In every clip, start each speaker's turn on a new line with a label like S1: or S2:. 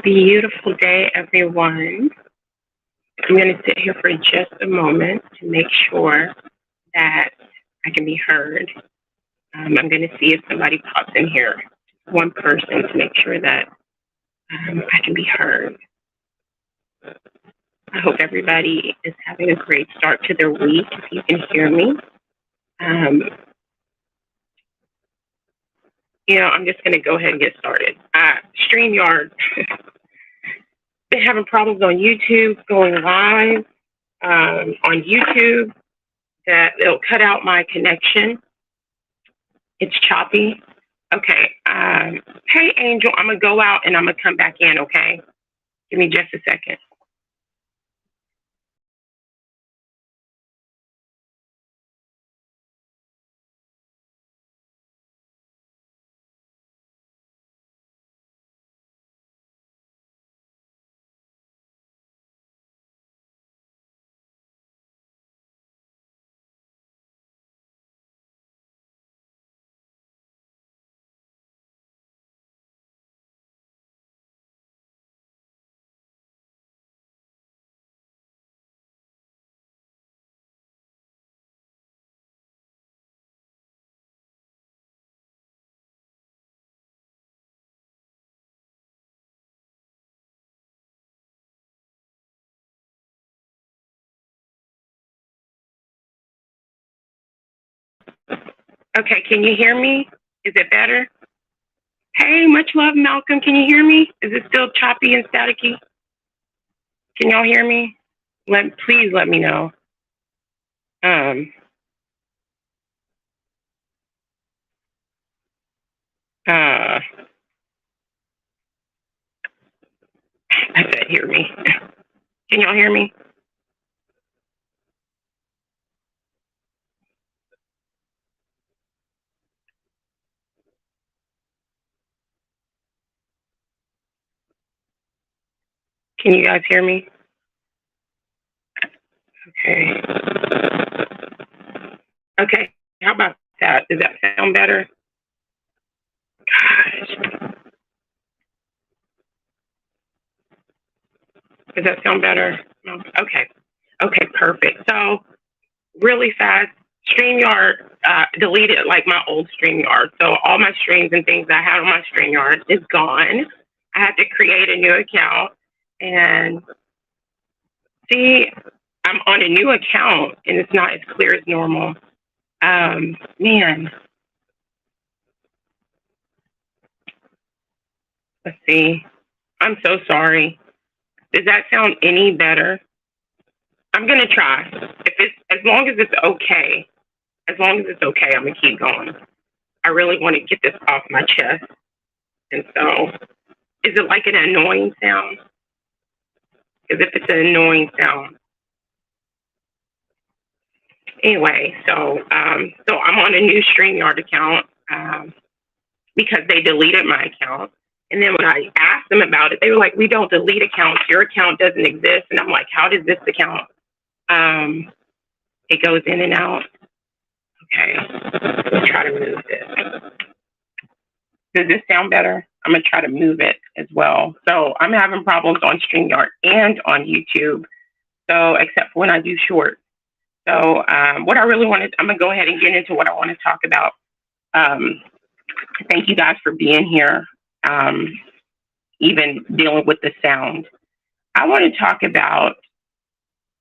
S1: Beautiful day, everyone. I'm going to sit here for just a moment to make sure that I can be heard. I'm going to see if somebody pops in here, one person, to make sure that I can be heard. I hope everybody is having a great start to their week, if you can hear me. I'm just going to go ahead and get started. StreamYard, been having problems on YouTube going live on YouTube. That it'll cut out my connection. It's choppy. Okay. Hey, Angel, I'm going to go out and I'm going to come back in, okay? Give me just a second. Okay, can you hear me? Is it better? Hey, much love, Malcolm. Can you hear me? Is it still choppy and staticky? Can y'all hear me? Please let me know. I said hear me. Can y'all hear me? Can you guys hear me? Okay. Okay, how about that? Does that sound better? Gosh. Does that sound better? No? Okay. Okay, perfect. So, really fast, StreamYard deleted like my old StreamYard. So, all my streams and things I had on my StreamYard is gone. I had to create a new account. And see, I'm on a new account and it's not as clear as normal. Man. Let's see. I'm so sorry. Does that sound any better? I'm gonna try. If it's as long as it's okay. As long as it's okay, I'm gonna keep going. I really want to get this off my chest. And so, is it like an annoying sound? Because if it's an annoying sound, anyway. So I'm on a new StreamYard account because they deleted my account. And then when I asked them about it, they were like, "We don't delete accounts. Your account doesn't exist." And I'm like, "How does this account?" It goes in and out. Okay, let's try to move this. Does this sound better? I'm gonna try to move it as well. So I'm having problems on StreamYard and on YouTube. So except for when I do shorts. So what I really wanted, I'm gonna go ahead and get into what I want to talk about. Thank you guys for being here. Even dealing with the sound. I want to talk about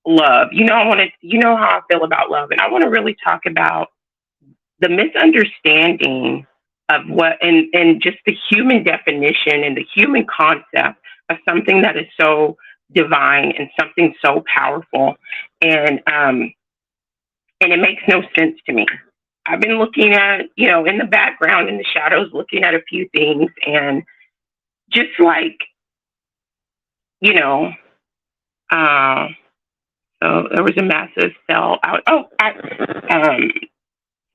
S1: love. You know how I feel about love, and I want to really talk about the misunderstanding of what and just the human definition and the human concept of something that is so divine and something so powerful, and it makes no sense to me. I've been looking at, in the background, in the shadows, looking at a few things, and just like, so there was a massive cell out.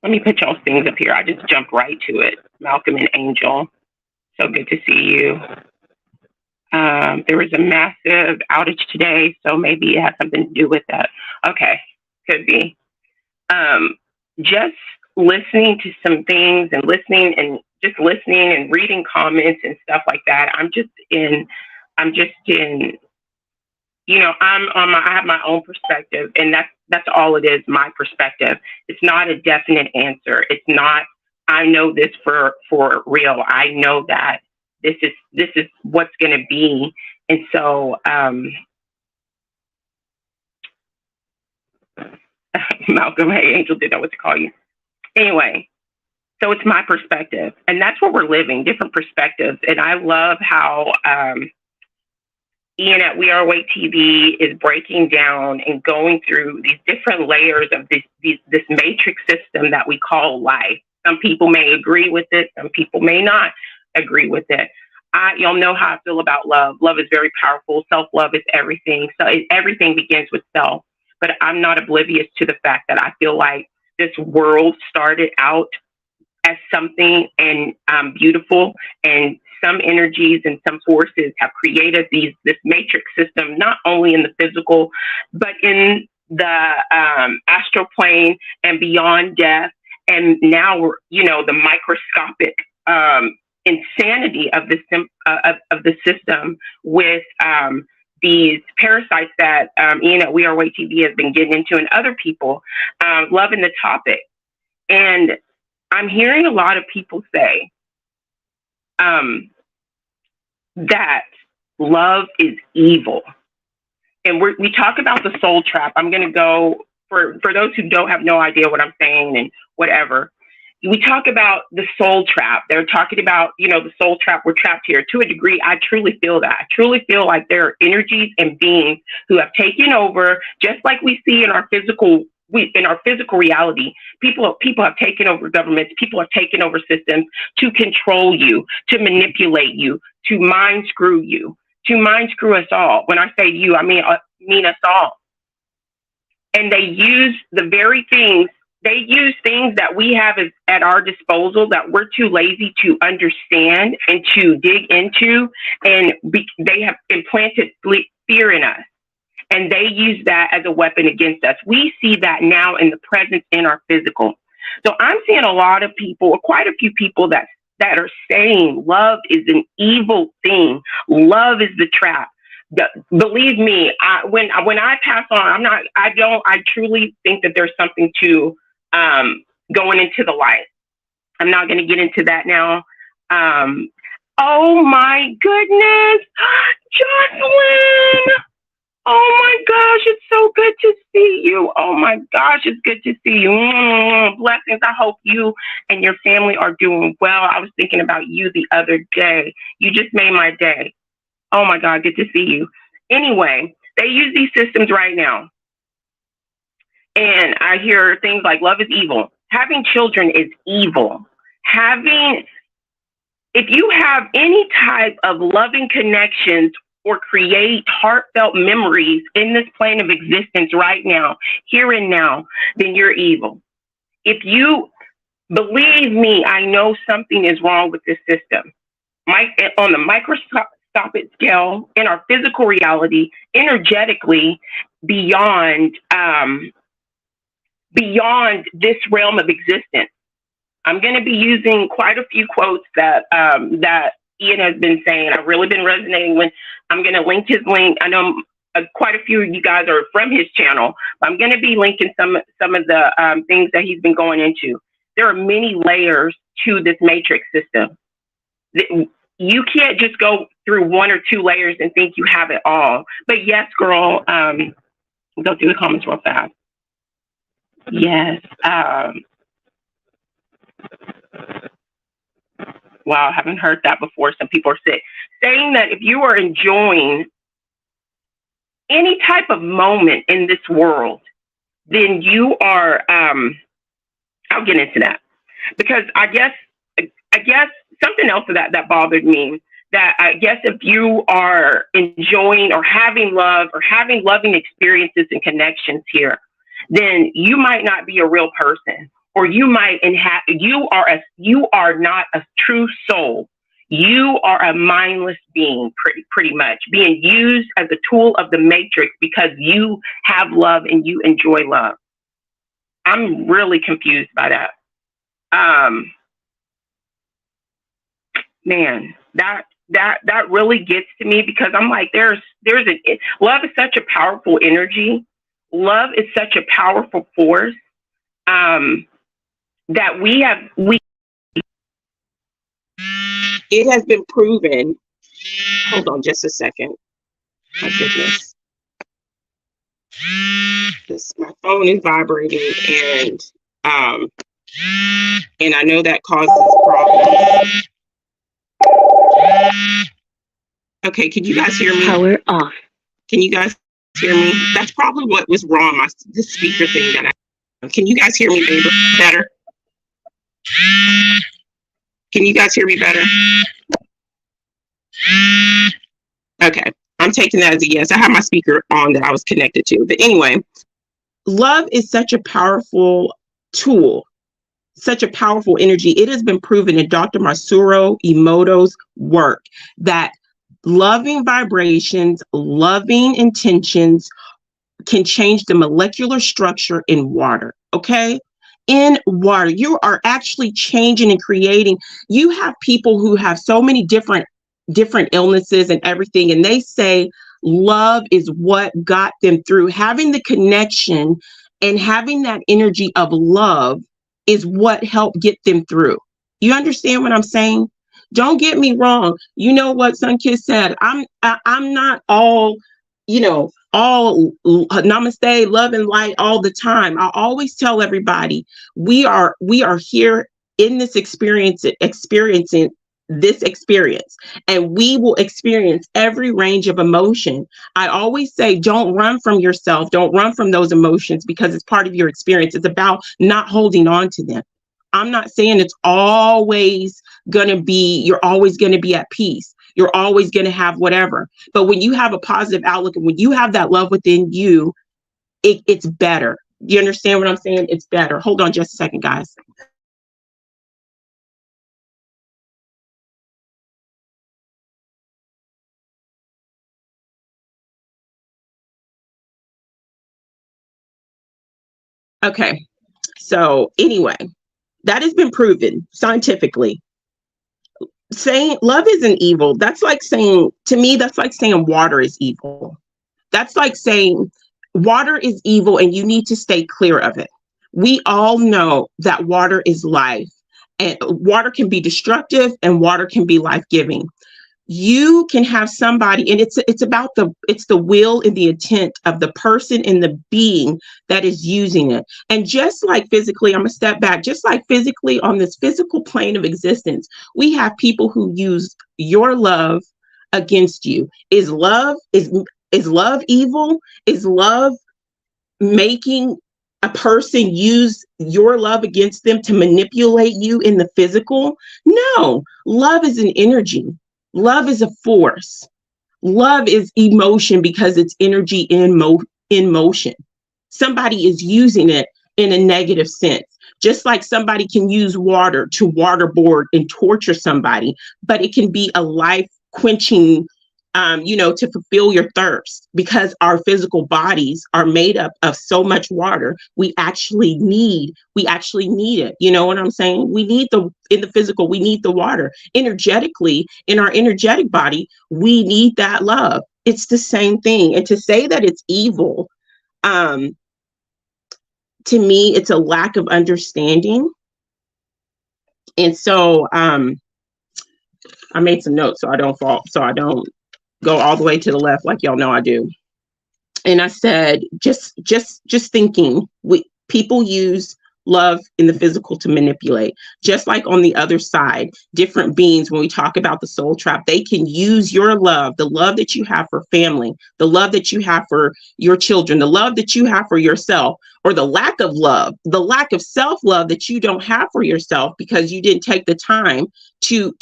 S1: Let me put y'all's things up here. I just jumped right to it. Malcolm and Angel, so good to see you. There was a massive outage today, so maybe it has something to do with that. Okay, could be. Just listening to some things and listening and just listening and reading comments and stuff like that. I'm just in, I have my own perspective, and that's all it is, my perspective. It's not a definite answer. It's not, I know this for real. I know that this is what's going to be. And so, Malcolm, hey, Angel didn't know what to call you. Anyway, so it's my perspective, and that's what we're living, different perspectives. And I love how Ian at We Are Awake TV is breaking down and going through these different layers of this matrix system that we call life. Some people may agree with it, some people may not agree with it. Y'all know how I feel about love. Love is very powerful. Self-love is everything. So everything begins with self. But I'm not oblivious to the fact that I feel like this world started out as something and beautiful, and some energies and some forces have created this matrix system, not only in the physical, but in the astral plane and beyond death. And now we're, the microscopic insanity of the system with these parasites that Ian at We Are Awake TV has been getting into, and other people loving the topic. And I'm hearing a lot of people say that love is evil. And we talk about the soul trap. I'm going to go, for those who have no idea what I'm saying and whatever, we talk about the soul trap. They're talking about, the soul trap. We're trapped here. To a degree, I truly feel that. I truly feel like there are energies and beings who have taken over, just like we see in our physical reality. People have taken over governments. People have taken over systems to control you, to manipulate you, to mind screw you, to mind screw us all. When I say you, I mean us all. And they use the very things. They use things that we have at our disposal that we're too lazy to understand and to dig into, and they have implanted fear in us. And they use that as a weapon against us. We see that now in the presence in our physical. So I'm seeing a lot of people, or quite a few people that are saying love is an evil thing. Love is the trap. Believe me, when I pass on, I truly think that there's something to going into the light. I'm not going to get into that now. Oh my goodness, Jocelyn. Oh my gosh, it's so good to see you. Oh my gosh, it's good to see you. Blessings. I hope you and your family are doing well. I was thinking about you the other day. You just made my day. Oh my God, good to see you. Anyway, they use these systems right now. And I hear things like love is evil. Having children is evil. If you have any type of loving connections or create heartfelt memories in this plane of existence right now, here and now, then you're evil. If you believe me, I know something is wrong with this system. On the microscopic scale, in our physical reality, energetically, beyond this realm of existence. I'm going to be using quite a few quotes that Ian has been saying. I've really been resonating with. I'm going to link his link. I know quite a few of you guys are from his channel, but I'm going to be linking some of the things that he's been going into. There are many layers to this matrix system. You can't just go through one or two layers and think you have it all. But yes, girl, go through the comments real fast. Yes. Wow, I haven't heard that before. Some people are saying that if you are enjoying any type of moment in this world, then you are, I'll get into that. Because I guess something else that bothered me, that I guess if you are enjoying or having love or having loving experiences and connections here, then you might not be a real person, or you might you are not a true soul. You are a mindless being, pretty much being used as a tool of the matrix because you have love and you enjoy love. I'm really confused by that. man, that really gets to me, because I'm like, love is such a powerful energy. Love is such a powerful force, that we it has been proven. Hold on just a second. My goodness. My phone is vibrating, and I know that causes problems. Okay, can you guys hear me?
S2: Power off.
S1: Can you guys hear me? That's probably what was wrong. The speaker thing can you guys hear me better? Can you guys hear me better? Okay, I'm taking that as a yes. I have my speaker on that I was connected to. But anyway, love is such a powerful tool, such a powerful energy. It has been proven in Dr. Masaru Emoto's work that loving vibrations, loving intentions can change the molecular structure in water. Okay? In water, you are actually changing and creating. You have people who have so many different illnesses and everything, and they say love is what got them through. Having the connection and having that energy of love is what helped get them through. You understand what I'm saying? Don't get me wrong. You know what SunKissed said? I'm not all, all namaste, love and light all the time. I always tell everybody we are here in this experiencing this experience, and we will experience every range of emotion. I always say, don't run from yourself. Don't run from those emotions, because it's part of your experience. It's about not holding on to them. I'm not saying it's always you're always going to be at peace. You're always going to have whatever. But when you have a positive outlook and when you have that love within you, it's better. You understand what I'm saying? It's better. Hold on just a second, guys. Okay. So anyway, that has been proven scientifically. Saying love isn't evil. To me, that's like saying water is evil. That's like saying water is evil and you need to stay clear of it. We all know that water is life, and water can be destructive and water can be life-giving. You can have somebody, and it's the will and the intent of the person and the being that is using it. And just like physically, I'm gonna step back, just like physically on this physical plane of existence, we have people who use your love against you. Is love evil? Is love making a person use your love against them to manipulate you in the physical? No, love is an energy. Love is a force. Love is emotion because it's energy in motion. Somebody is using it in a negative sense. Just like somebody can use water to waterboard and torture somebody, but it can be a life quenching, to fulfill your thirst, because our physical bodies are made up of so much water. We actually need it. You know what I'm saying? In the physical, we need the water. Energetically, in our energetic body, we need that love. It's the same thing. And to say that it's evil, to me, it's a lack of understanding. And so, I made some notes so I don't go all the way to the left like y'all know I do. And I said, just thinking, people use love in the physical to manipulate. Just like on the other side, different beings, when we talk about the soul trap, they can use your love, the love that you have for family, the love that you have for your children, the love that you have for yourself, or the lack of love, the lack of self-love that you don't have for yourself because you didn't take the time to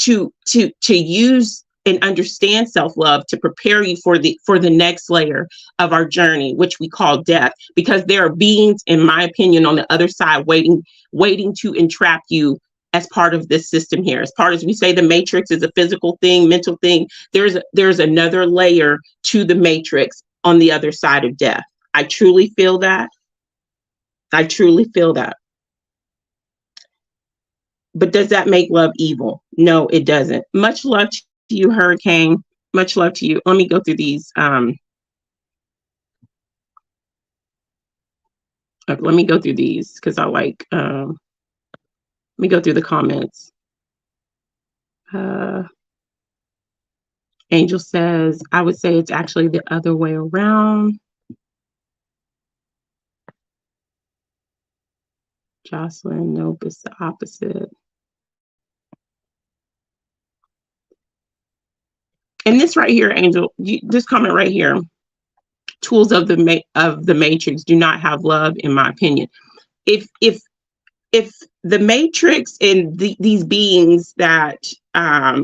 S1: use and understand self-love to prepare you for the next layer of our journey, which we call death. Because there are beings, in my opinion, on the other side waiting to entrap you as part of this system here. As part as we say the matrix is a physical thing, mental thing, there's another layer to the matrix on the other side of death. I truly feel that. But does that make love evil? No, it doesn't. Much love to you, Hurricane. Much love to you. Let me go through these. Let me go through these because I like. Let me go through the comments. Angel says, I would say it's actually the other way around. Jocelyn, nope, it's the opposite. And this right here, Angel, this comment right here, tools of the matrix do not have love, in my opinion. If the matrix and these beings that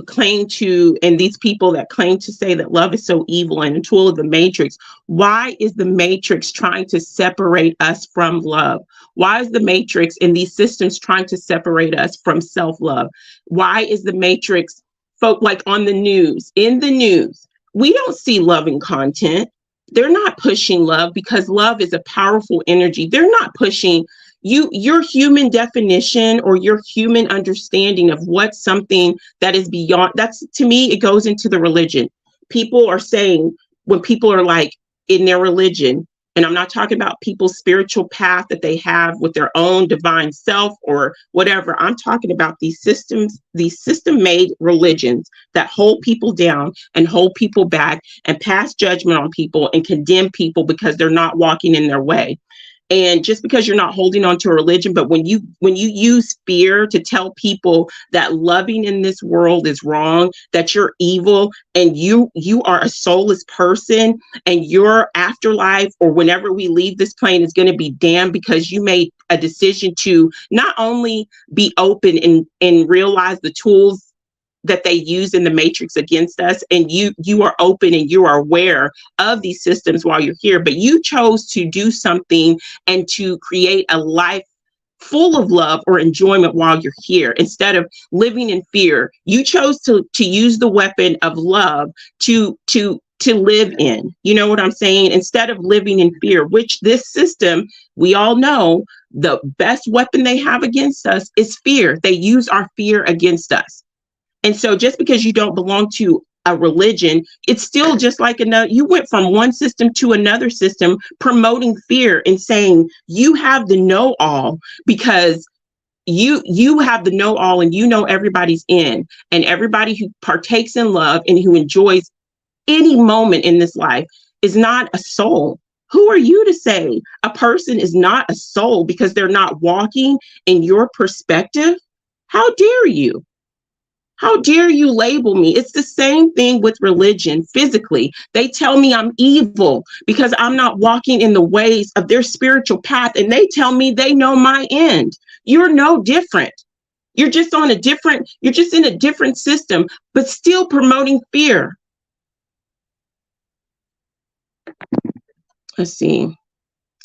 S1: claim to, and these people that claim to say that love is so evil and a tool of the matrix, why is the matrix trying to separate us from love? Why is the matrix and these systems trying to separate us from self-love? Why is the matrix, like in the news, we don't see loving content. They're not pushing love because love is a powerful energy. They're not pushing your human definition or your human understanding of what's something that is beyond. That's, to me, it goes into the religion. People are saying, when people are like in their religion, and I'm not talking about people's spiritual path that they have with their own divine self or whatever. I'm talking about these systems, these system-made religions that hold people down and hold people back and pass judgment on people and condemn people because they're not walking in their way. And just because you're not holding on to a religion, but when you use fear to tell people that loving in this world is wrong, that you're evil, and you are a soulless person, and your afterlife or whenever we leave this plane is going to be damned because you made a decision to not only be open and realize the tools that they use in the matrix against us, and you are open and you are aware of these systems while you're here, but you chose to do something and to create a life full of love or enjoyment while you're here. Instead of living in fear, you chose to use the weapon of love to live in. You know what I'm saying? Instead of living in fear, which this system, we all know the best weapon they have against us is fear. They use our fear against us. And so just because you don't belong to a religion, it's still just like another. You went from one system to another system promoting fear and saying you have the know-all because you have the know-all and you know everybody's in, and everybody who partakes in love and who enjoys any moment in this life is not a soul. Who are you to say a person is not a soul because they're not walking in your perspective? How dare you? How dare you label me? It's the same thing with religion physically. They tell me I'm evil because I'm not walking in the ways of their spiritual path. And they tell me they know my end. You're no different. You're just in a different system, but still promoting fear. Let's see.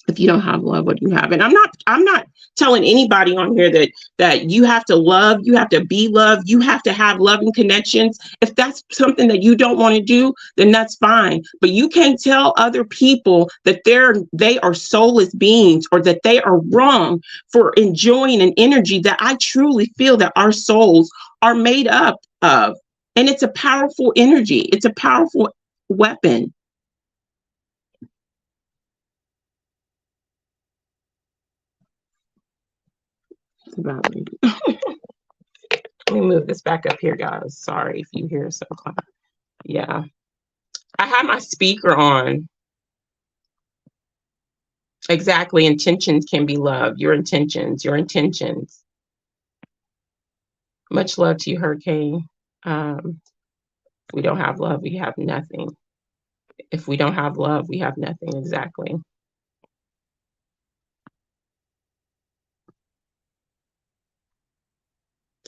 S1: If you don't have love, what do you have? And I'm not telling anybody on here that you have to love, you have to be loved, you have to have loving connections. If that's something that you don't want to do, then that's fine. But you can't tell other people that they are soulless beings or that they are wrong for enjoying an energy that I truly feel that our souls are made up of. And it's a powerful energy. It's a powerful weapon. Let me move this back up here, guys. Sorry if you hear some clap. Yeah. I have my speaker on. Exactly. Intentions can be love. Your intentions. Much love to you, Hurricane. We don't have love, we have nothing. If we don't have love, we have nothing. Exactly.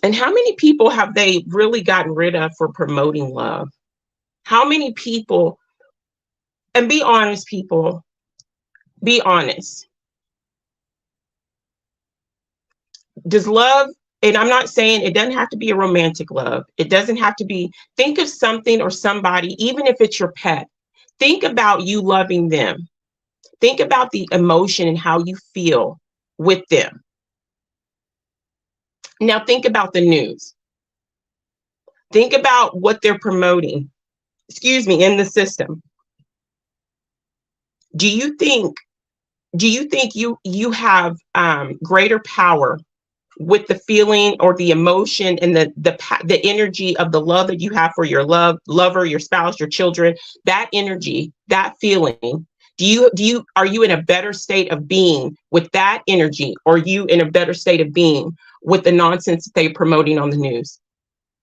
S1: And how many people have they really gotten rid of for promoting love? How many people, and be honest, people, be honest. Does love, and I'm not saying it doesn't have to be a romantic love. It doesn't have to be, think of something or somebody, even if it's your pet. Think about you loving them. Think about the emotion and how you feel with them.
S2: Now think about the news. Think about what they're promoting, in the system. Do you think you have greater power with the feeling or the emotion and the energy of the love that you have for your lover, your spouse, your children, that energy, that feeling? Are you in a better state of being with that energy, or are you in a better state of being with the nonsense that they're promoting on the news?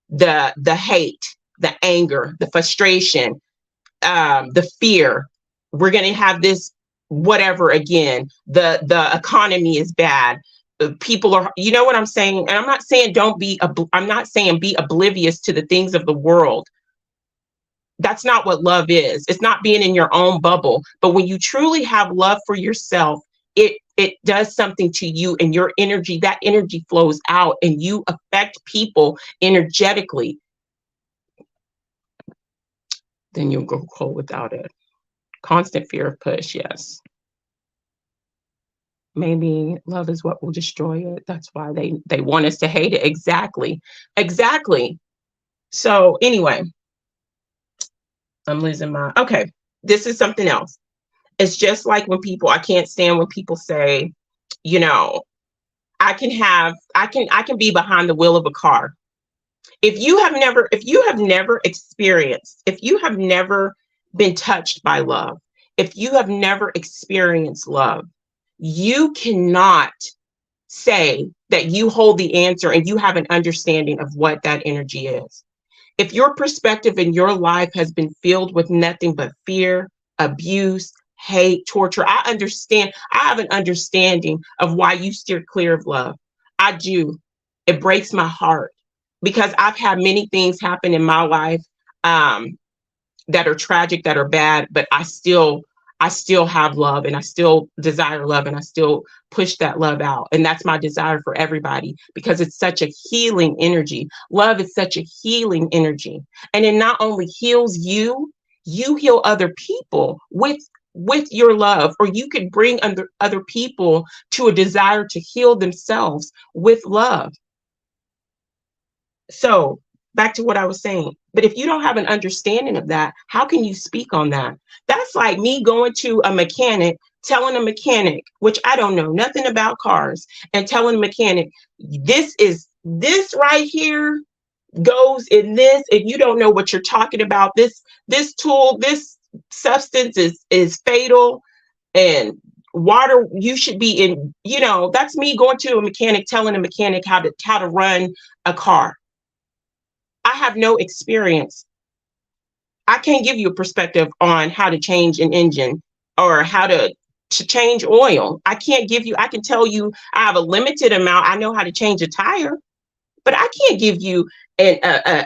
S2: The hate, the anger, the frustration, the fear. We're going to have this whatever again. The economy is bad. People are, you know what I'm saying? And I'm not saying I'm not saying be oblivious to the things of the world. That's not what love is. It's not being in your own bubble. But when you truly have love for yourself, it does something to you, and your energy, that energy flows out, and you affect people energetically. Then you'll go cold without it. Constant fear of push, yes. Maybe love is what will destroy it. That's why they want us to hate it. Exactly. So anyway, I'm losing my, okay, this is something else. It's just like I can't stand when people say, you know, I can be behind the wheel of a car. If you have never been touched by love, if you have never experienced love, you cannot say that you hold the answer and you have an understanding of what that energy is. If your perspective in your life has been filled with nothing but fear, abuse, hate, torture, I have an understanding of why you steer clear of love. I do. It breaks my heart because I've had many things happen in my life that are tragic, that are bad, but I still have love, and I still desire love, and I still push that love out. And that's my desire for everybody, because it's such a healing energy. Love is such a healing energy. And it not only heals you, you heal other people with your love, or you could bring other people to a desire to heal themselves with love. So back to what I was saying. But if you don't have an understanding of that, how can you speak on that? That's like me going to a mechanic, telling a mechanic, which I don't know nothing about cars, and telling a mechanic, this right here goes in this, and you don't know what you're talking about. This tool, this substance is fatal, and water, you should be in, that's me going to a mechanic, telling a mechanic how to run a car. I have no experience. I can't give you a perspective on how to change an engine or how to change oil. I can tell you I have a limited amount. I know how to change a tire, but I can't give you a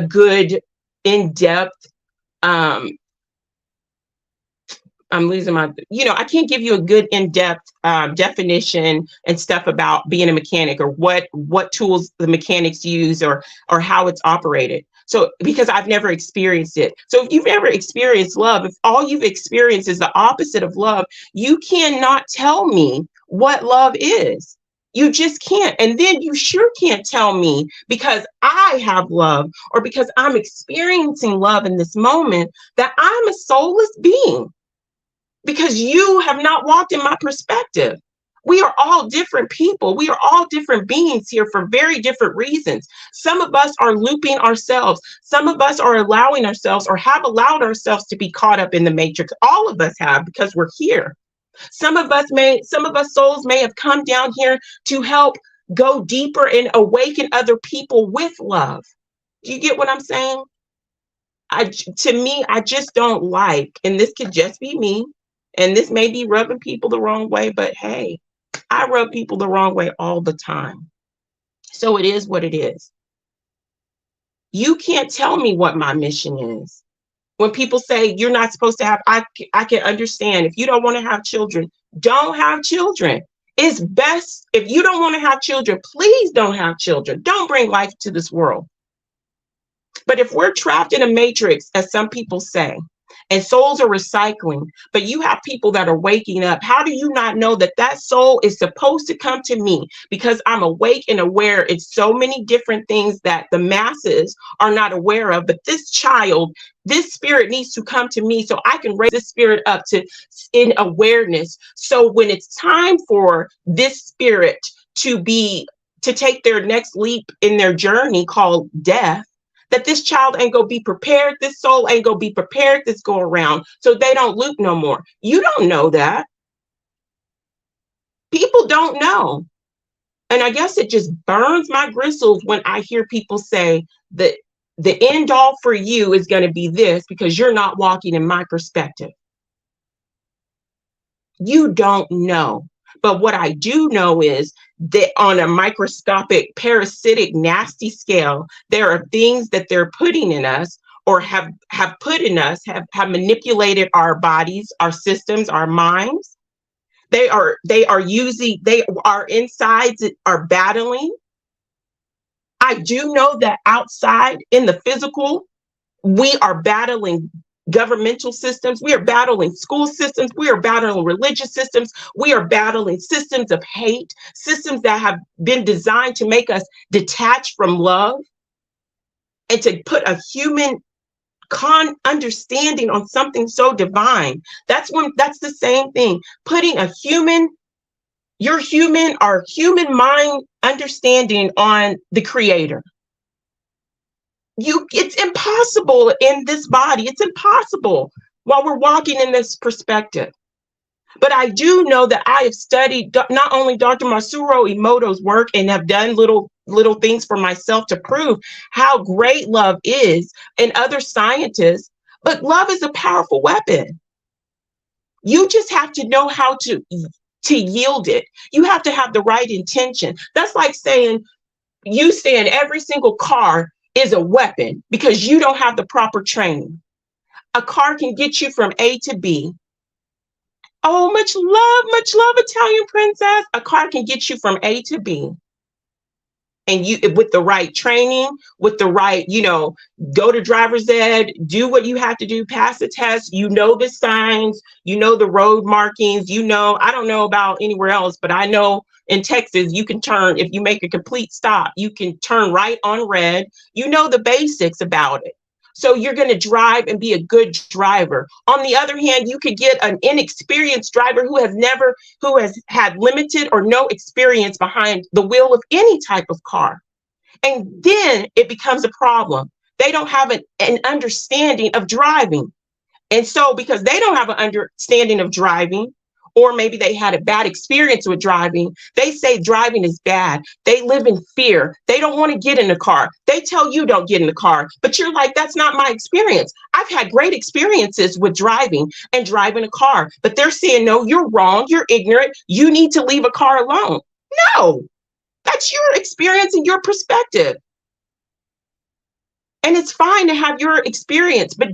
S2: good in-depth I'm losing my, I can't give you a good in-depth definition and stuff about being a mechanic, or what tools the mechanics use, or how it's operated. So, because I've never experienced it. So if you've never experienced love, if all you've experienced is the opposite of love, you cannot tell me what love is. You just can't. And then you sure can't tell me, because I have love, or because I'm experiencing love in this moment, that I'm a soulless being. Because you have not walked in my perspective. We are all different people. We are all different beings here for very different reasons. Some of us are looping ourselves. Some of us are allowing ourselves, or have allowed ourselves, to be caught up in the matrix. All of us have, because we're here. Some of us souls may have come down here to help go deeper and awaken other people with love. Do you get what I'm saying? To me, I just don't like, and this could just be me, and this may be rubbing people the wrong way, but hey, I rub people the wrong way all the time. So it is what it is. You can't tell me what my mission is. When people say you're not supposed to have, I can understand. If you don't want to have children, don't have children. It's best, if you don't want to have children, please don't have children. Don't bring life to this world. But if we're trapped in a matrix, as some people say, and souls are recycling, but you have people that are waking up. How do you not know that that soul is supposed to come to me? Because I'm awake and aware. It's so many different things that the masses are not aware of, but this child, this spirit needs to come to me so I can raise this spirit up to in awareness. So when it's time for this spirit to take their next leap in their journey called death, that this child ain't gonna be prepared, this soul ain't gonna be prepared this go around, so they don't loop no more. You don't know that. People don't know. And I guess it just burns my bristles when I hear people say that the end all for you is going to be this because you're not walking in my perspective. You don't know. But what I do know is that on a microscopic, parasitic, nasty scale, there are things that they're putting in us or have put in us, have manipulated our bodies, our systems, our minds. Our insides are battling. I do know that outside in the physical, we are battling governmental systems, we are battling school systems, we are battling religious systems, we are battling systems of hate, systems that have been designed to make us detach from love and to put a human understanding on something so divine. That's the same thing. Putting our human mind understanding on the creator. It's impossible in this body. It's impossible while we're walking in this perspective. But I do know that I have studied not only Dr. Masaru Emoto's work and have done little things for myself to prove how great love is, and other scientists, but love is a powerful weapon. You just have to know how to yield it. You have to have the right intention. That's like saying every single car is a weapon because you don't have the proper training. A car can get you from A to B. Oh, much love, Italian princess. A car can get you from A to B. And you, with the right training, with the right, go to driver's ed, do what you have to do, pass the test, the signs, the road markings, I don't know about anywhere else, but I know in Texas, you can turn, if you make a complete stop, you can turn right on red, the basics about it. So you're going to drive and be a good driver. On the other hand, you could get an inexperienced driver who has had limited or no experience behind the wheel of any type of car. And then it becomes a problem. They don't have an understanding of driving. And so because they don't have an understanding of driving, or maybe they had a bad experience with driving, they say driving is bad. They live in fear. They don't want to get in the car. They tell you don't get in the car, but you're like, that's not my experience. I've had great experiences with driving and driving a car, but they're saying, no, you're wrong. You're ignorant. You need to leave a car alone. No, that's your experience and your perspective. And it's fine to have your experience, but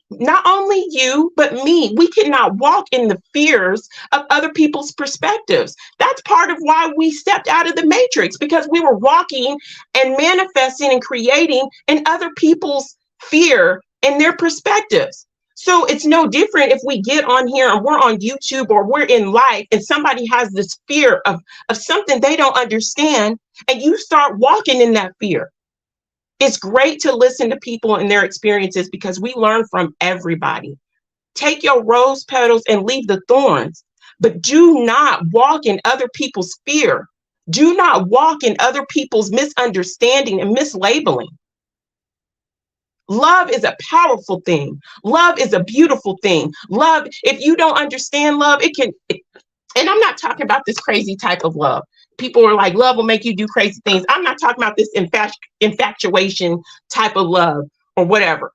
S2: not only you, but me, we cannot walk in the fears of other people's perspectives. That's part of why we stepped out of the matrix, because we were walking and manifesting and creating in other people's fear and their perspectives. So it's no different if we get on here and we're on YouTube or we're in life and somebody has this fear of something they don't understand, and you start walking in that fear. It's great to listen to people and their experiences because we learn from everybody. Take your rose petals and leave the thorns, but do not walk in other people's fear. Do not walk in other people's misunderstanding and mislabeling. Love is a powerful thing. Love is a beautiful thing. Love, if you don't understand love, and I'm not talking about this crazy type of love. People are like, love will make you do crazy things. I'm not talking about this infatuation type of love or whatever.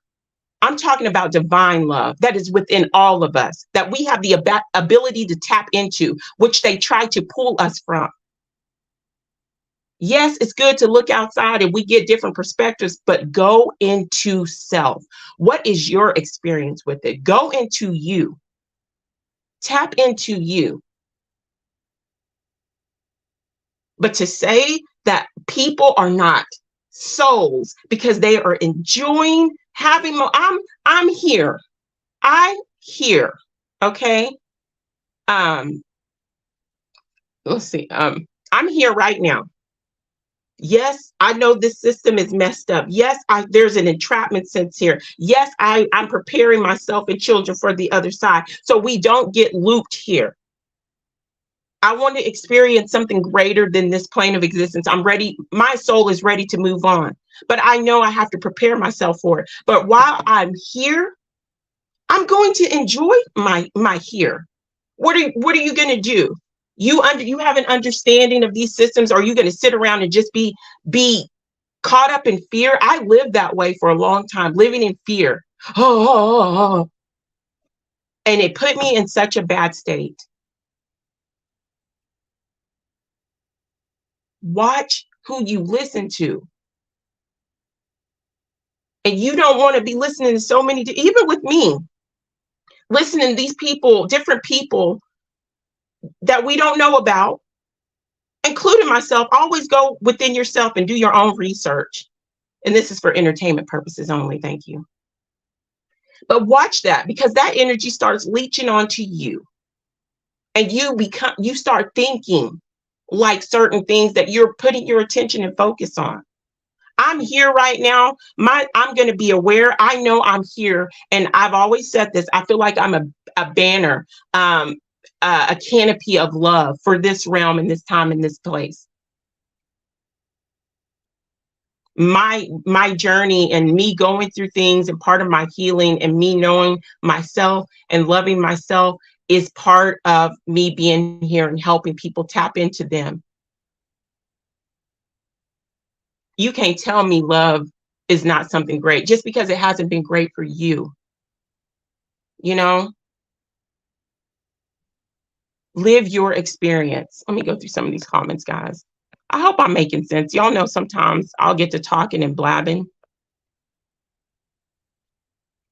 S2: I'm talking about divine love that is within all of us, that we have the ability to tap into, which they try to pull us from. Yes, it's good to look outside and we get different perspectives, but go into self. What is your experience with it? Go into you. Tap into you. But to say that people are not souls because they are enjoying I'm here. I here. Okay. Um, let's see. I'm here right now. Yes, I know this system is messed up. Yes, there's an entrapment sense here. Yes, I'm preparing myself and children for the other side so we don't get looped here. I want to experience something greater than this plane of existence. I'm ready. My soul is ready to move on, but I know I have to prepare myself for it. But while I'm here, I'm going to enjoy my here. What are you going to do? You have an understanding of these systems, or are you going to sit around and just be caught up in fear? I lived that way for a long time, living in fear. Oh. And it put me in such a bad state. Watch who you listen to. And you don't want to be listening to so many, even with me, listening to these people, different people that we don't know about, including myself. Always go within yourself and do your own research. And this is for entertainment purposes only. Thank you. But watch that, because that energy starts leeching onto you. And you start thinking like certain things that you're putting your attention and focus on. I'm here right now. I'm going to be aware. I know I'm here. And I've always said this. I feel like I'm a banner, a canopy of love for this realm and this time and this place. My journey and me going through things and part of my healing and me knowing myself and loving myself is part of me being here and helping people tap into them. You can't tell me love is not something great just because it hasn't been great for you. You know, live your experience. Let me go through some of these comments, guys. I hope I'm making sense. Y'all know sometimes I'll get to talking and blabbing.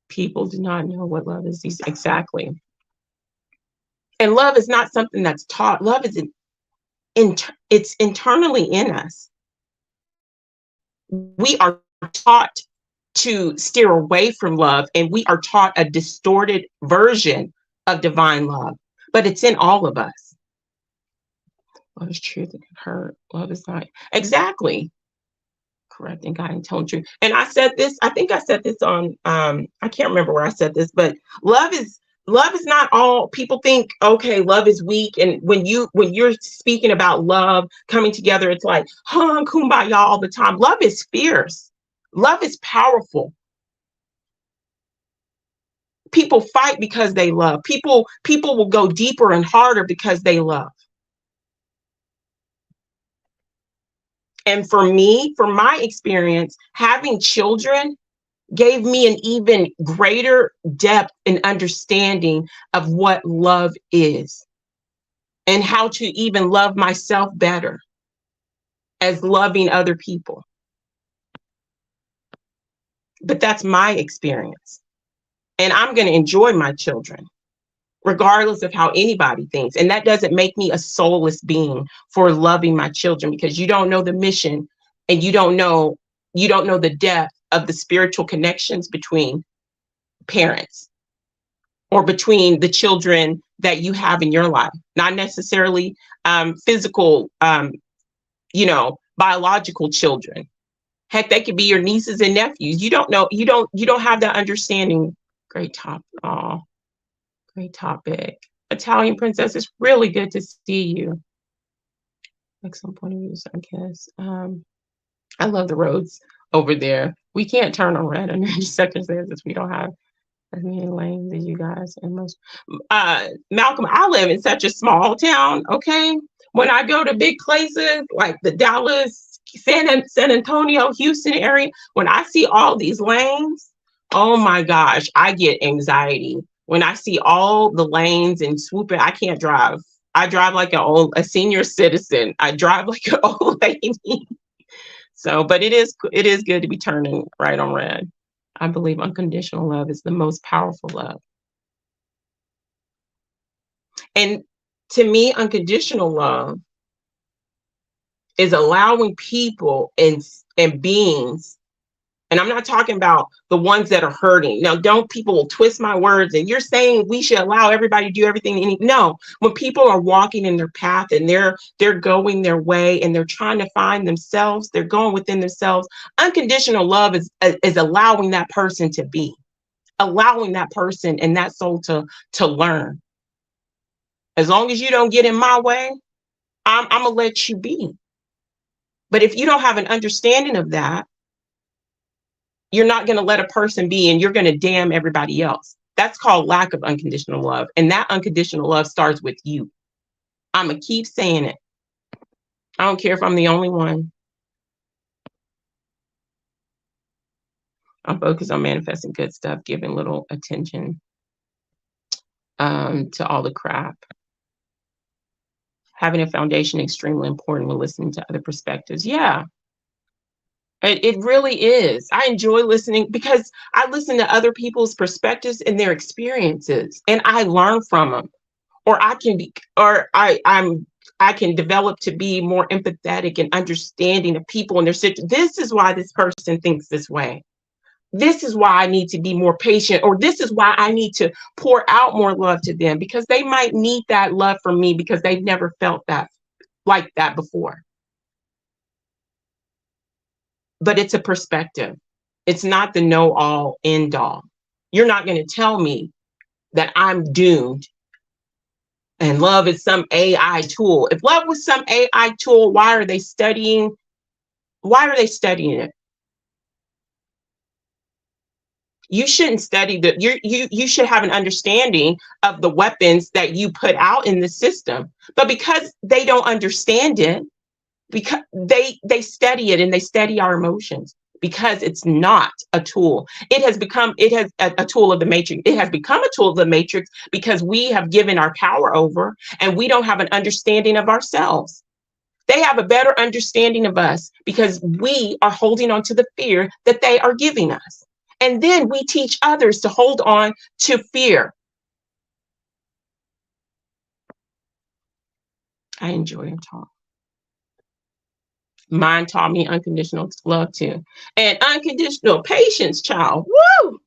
S2: People do not know what love is. Exactly. And love is not something that's taught. Love is it's internally in us. We are taught to steer away from love, and we are taught a distorted version of divine love, but it's in all of us. Love is truth and hurt. Love is not. Exactly. Correcting God and telling truth. And I said this, I think I said this on, I can't remember where I said this, but love is not all. People think, okay, love is weak. And when you're speaking about love coming together, it's like, kumbaya all the time. Love is fierce. Love is powerful. People fight because they love. People will go deeper and harder because they love. And for me, from my experience, having children gave me an even greater depth and understanding of what love is and how to even love myself better as loving other people. But that's my experience. And I'm going to enjoy my children, regardless of how anybody thinks. And that doesn't make me a soulless being for loving my children, because you don't know the mission and you don't know the depth of the spiritual connections between parents or between the children that you have in your life, not necessarily physical, biological children. Heck, they could be your nieces and nephews. You don't know. You don't have that understanding. Great top. Oh, great topic. Italian princess, it's really good to see you. Excellent point of view, SunKissed. I love the roads over there. We can't turn on red under any circumstances. We don't have as many lanes as you guys. And most Malcolm, I live in such a small town. Okay, when I go to big places like the Dallas, San Antonio, Houston area, when I see all these lanes, oh my gosh, I get anxiety. When I see all the lanes and swooping, I can't drive. I drive like a senior citizen. I drive like an old lady. So, but it is good to be turning right on red. I believe unconditional love is the most powerful love. And to me, unconditional love is allowing people and beings And I'm not talking about the ones that are hurting. Now, don't people twist my words and you're saying we should allow everybody to do everything. No, when people are walking in their path and they're going their way and they're trying to find themselves, they're going within themselves. Unconditional love is allowing that person to be, allowing that person and that soul to learn. As long as you don't get in my way, I'm gonna let you be. But if you don't have an understanding of that, you're not going to let a person be and you're going to damn everybody else. That's called lack of unconditional love. And that unconditional love starts with you. I'm going to keep saying it. I don't care if I'm the only one. I'm focused on manifesting good stuff, giving little attention to all the crap. Having a foundation extremely important when listening to other perspectives. Yeah, it really is. I enjoy listening because I listen to other people's perspectives and their experiences, and I learn from them. Or I can be, or I can develop to be more empathetic and understanding of people and their situation. This is why this person thinks this way. This is why I need to be more patient, or this is why I need to pour out more love to them, because they might need that love from me because they've never felt that like that before. But it's a perspective. It's not the know all end all. You're not going to tell me that I'm doomed and love is some AI tool. If love was some AI tool, why are they studying? Why are they studying it? You shouldn't study that. You should have an understanding of the weapons that you put out in the system. But because they don't understand it, because they study it and they study our emotions, because it's not a tool. It has a tool of the matrix. It has become a tool of the matrix because we have given our power over and we don't have an understanding of ourselves. They have a better understanding of us because we are holding on to the fear that they are giving us. And then we teach others to hold on to fear. I enjoy your talk. Mine taught me unconditional love too. And unconditional patience, child. Woo!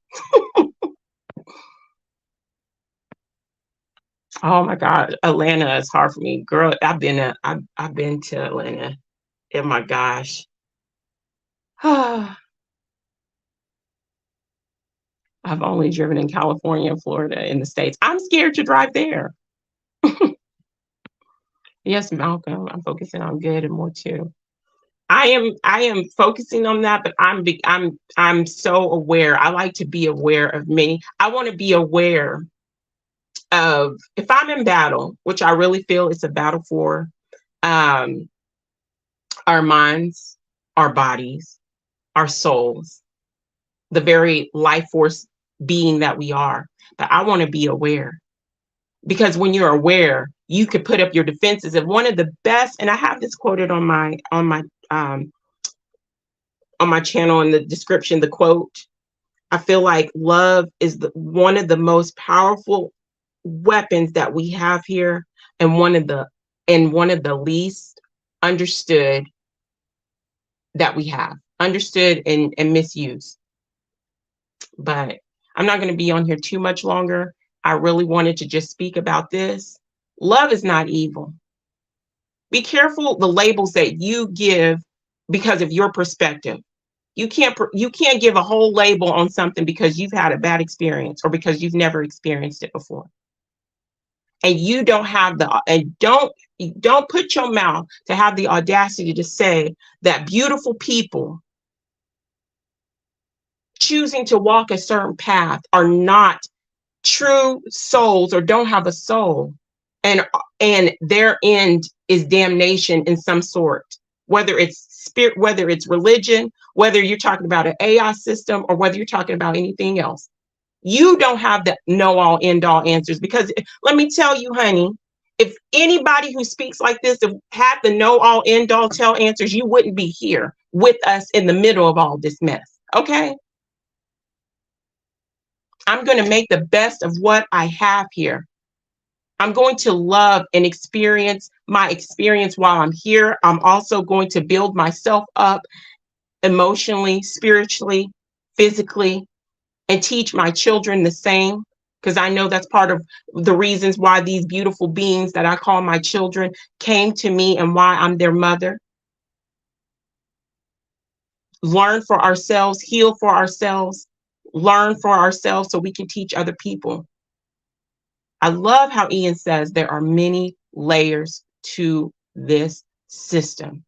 S2: Oh my God, Atlanta is hard for me. Girl, I've been to Atlanta. Oh my gosh. I've only driven in California and Florida in the States. I'm scared to drive there. Yes, Malcolm, I'm focusing on good and more too. I am focusing on that, but I'm so aware. I like to be aware of many. I want to be aware of if I'm in battle, which I really feel it's a battle for our minds, our bodies, our souls, the very life force being that we are. But I want to be aware, because when you're aware, you could put up your defenses. And one of the best, and I have this quoted on my channel in the description, the quote, I feel like love is one of the most powerful weapons that we have here, and one of the least understood that we have, understood and misused. But I'm not going to be on here too much longer. I really wanted to just speak about this. Love is not evil. Be careful the labels that you give because of your perspective. You can't give a whole label on something because you've had a bad experience or because you've never experienced it before. And you don't have don't put your mouth to have the audacity to say that beautiful people choosing to walk a certain path are not true souls or don't have a soul, and their end is damnation in some sort, whether it's spirit, whether it's religion, whether you're talking about an AI system, or whether you're talking about anything else. You don't have the know all end all answers, because let me tell you, honey, if anybody who speaks like this had the know all end all tell answers, you wouldn't be here with us in the middle of all this mess. Okay? I'm going to make the best of what I have here. I'm going to love and experience my experience while I'm here. I'm also going to build myself up emotionally, spiritually, physically, and teach my children the same. Because I know that's part of the reasons why these beautiful beings that I call my children came to me and why I'm their mother. Learn for ourselves, heal for ourselves, learn for ourselves so we can teach other people. I love how Ian says there are many layers to this system.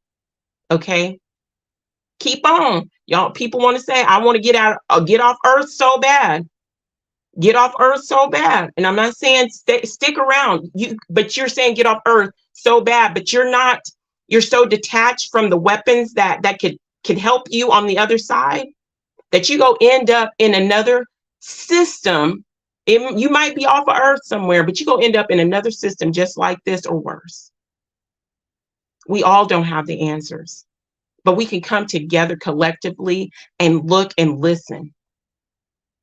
S2: Okay? Keep on. Y'all, people want to say, I want to get off earth so bad. Get off earth so bad. And I'm not saying stick around. But you're saying get off earth so bad, but you're so detached from the weapons that could help you on the other side that you go end up in another system. You might be off of earth somewhere, but you go end up in another system just like this or worse. We all don't have the answers, but we can come together collectively and look and listen.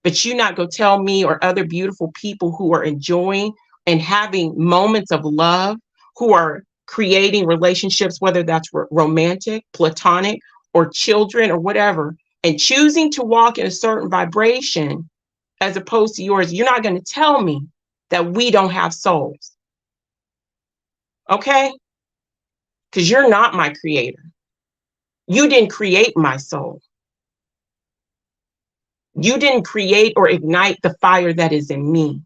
S2: But you not go tell me or other beautiful people who are enjoying and having moments of love, who are creating relationships, whether that's romantic, platonic, or children or whatever, and choosing to walk in a certain vibration as opposed to yours. You're not going to tell me that we don't have souls. Okay? Because you're not my creator. You didn't create my soul. You didn't create or ignite the fire that is in me.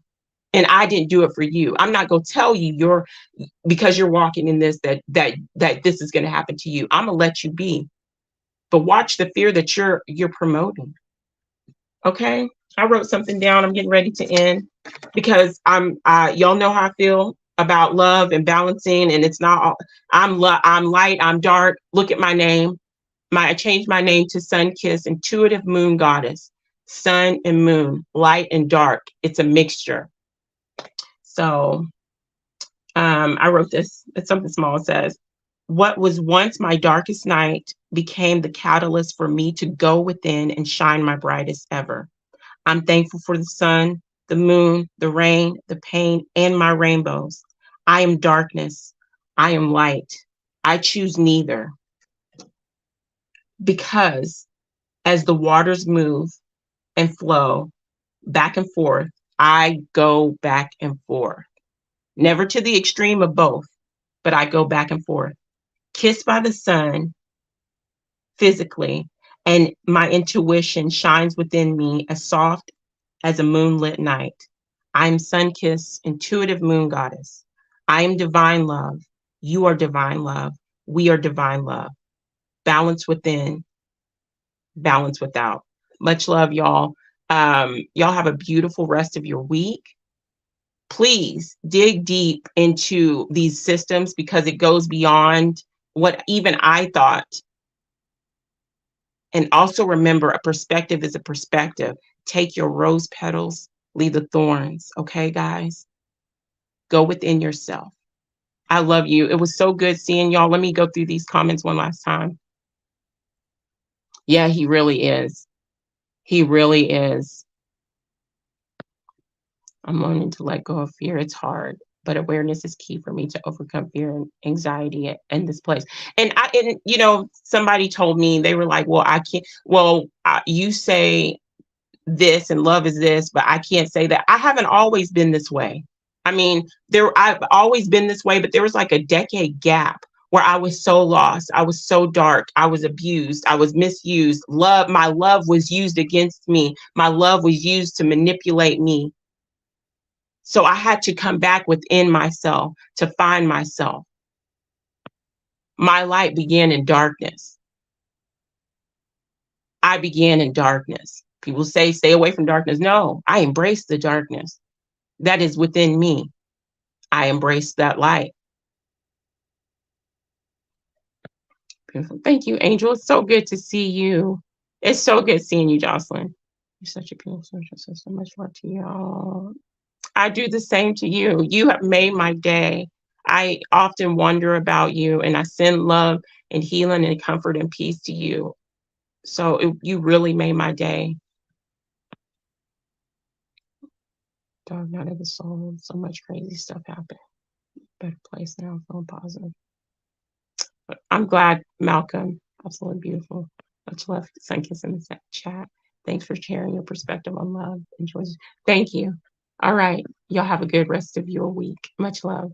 S2: And I didn't do it for you. I'm not going to tell you because you're walking in this that this is going to happen to you. I'm going to let you be. But watch the fear that you're promoting. Okay? I wrote something down. I'm getting ready to end because y'all know how I feel about love and balancing, and it's not all, I'm light, I'm dark. Look at my name. I changed my name to SunKissed, intuitive moon goddess. Sun and moon, light and dark. It's a mixture. So I wrote this. It's something small. It says, what was once my darkest night became the catalyst for me to go within and shine my brightest ever. I'm thankful for the sun, the moon, the rain, the pain, and my rainbows. I am darkness. I am light. I choose neither. Because as the waters move and flow back and forth, I go back and forth. Never to the extreme of both, but I go back and forth. Kissed by the sun physically, and my intuition shines within me as soft as a moonlit night. I am SunKissed, intuitive moon goddess. I am divine love. You are divine love. We are divine love. Balance within, balance without. Much love, y'all. Y'all have a beautiful rest of your week. Please dig deep into these systems because it goes beyond what even I thought. And also remember, a perspective is a perspective. Take your rose petals, leave the thorns. Okay, guys? Go within yourself. I love you. It was so good seeing y'all. Let me go through these comments one last time. Yeah, he really is. He really is. I'm learning to let go of fear. It's hard, but awareness is key for me to overcome fear and anxiety in this place. And somebody told me, they were like, well, I can't, you say this and love is this, but I can't say that. I haven't always been this way. I mean, I've always been this way, but there was like a decade gap where I was so lost. I was so dark. I was abused. I was misused. My love was used against me. My love was used to manipulate me. So I had to come back within myself to find myself. My light began in darkness. I began in darkness. People say, stay away from darkness. No, I embrace the darkness that is within me. I embrace that light. Beautiful. Thank you, Angel. It's so good to see you. It's so good seeing you, Jocelyn. You're such a beautiful social system. So much love to y'all. I do the same to you. You have made my day. I often wonder about you, and I send love and healing and comfort and peace to you. So you really made my day. Dog night of the soul. So much crazy stuff happened. Better place now. I'm feeling positive. But I'm glad, Malcolm. Absolutely beautiful. Much love, SunKissed in the chat. Thanks for sharing your perspective on love. Enjoy. Thank you. All right. Y'all have a good rest of your week. Much love.